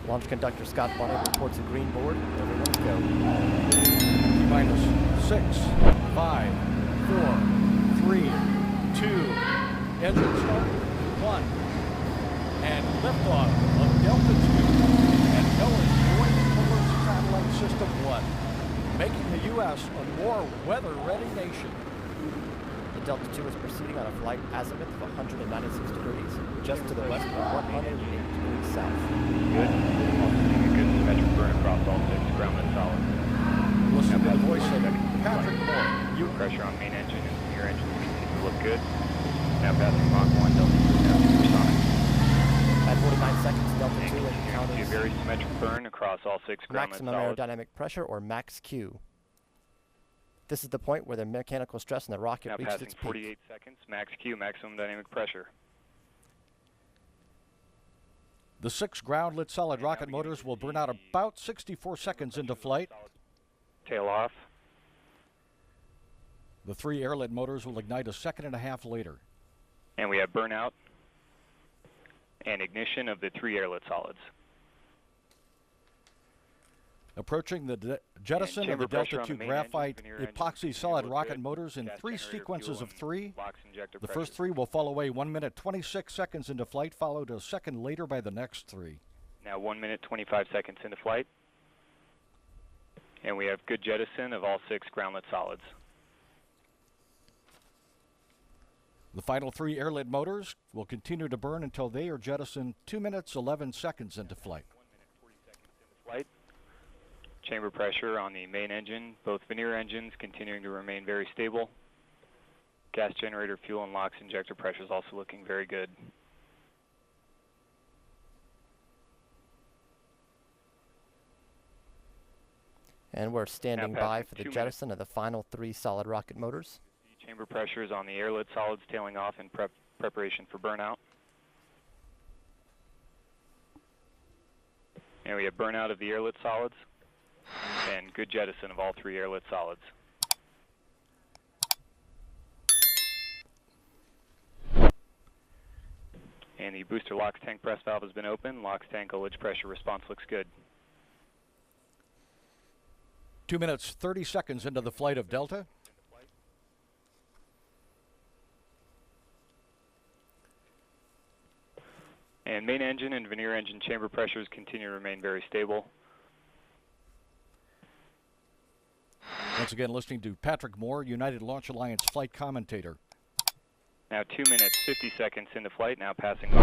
Launch conductor Scott Bonner reports a green board. Everyone go. Minus 6, 5, 4, 3, 2, engine start, 1. And liftoff of Delta II and NOAA's Joint Polar Satellite System 1, making the U.S. a more weather-ready nation. The Delta II is proceeding on a flight azimuth of 196 degrees, just to the west of 108 degrees south. Good. Also seeing a good symmetric burn across all 6 grounded solids. Listen to the voice of Patrick Moore. Pressure on main engine and rear engine continue to look good. Now passing Mach 1, Delta II now supersonic. At 49 seconds, Delta II See a encounters very symmetric burn across all 6 grounded maximum solids. aerodynamic pressure, or max Q. This is the point where the mechanical stress in the rocket Now reaches passing its 48 peak. seconds, max Q, maximum dynamic pressure. The 6 ground-lit solid rocket motors will burn out about 64 seconds into flight. Tail off. The 3 air-lit motors will ignite a second and a half later. And we have burnout and ignition of the 3 air-lit solids. Approaching the jettison of the Delta II graphite epoxy solid rocket motors in 3 sequences of 3. The first 3 will fall away 1 minute 26 seconds into flight, followed a second later by the next 3. Now 1 minute 25 seconds into flight. And we have good jettison of all 6 groundlet solids. The final 3 air-lit motors will continue to burn until they are jettisoned 2 minutes 11 seconds into flight. 1 minute 40 seconds into flight. Chamber pressure on the main engine, both Veneer engines continuing to remain very stable. Gas generator, fuel, and LOX injector pressure is also looking very good. And we're standing Now by passing for the 2 jettison of the final 3 solid rocket motors. Chamber pressure is on the air-lit solids tailing off in preparation for burnout. And we have burnout of the air-lit solids and good jettison of all 3 air-lit solids. And the booster LOX tank press valve has been opened. LOX tank ullage pressure response looks good. 2 minutes 30 seconds into the flight of Delta. And main engine and Veneer engine chamber pressures continue to remain very stable. Once again, listening to Patrick Moore, United Launch Alliance flight commentator. Now 2 minutes 50 seconds into flight, now passing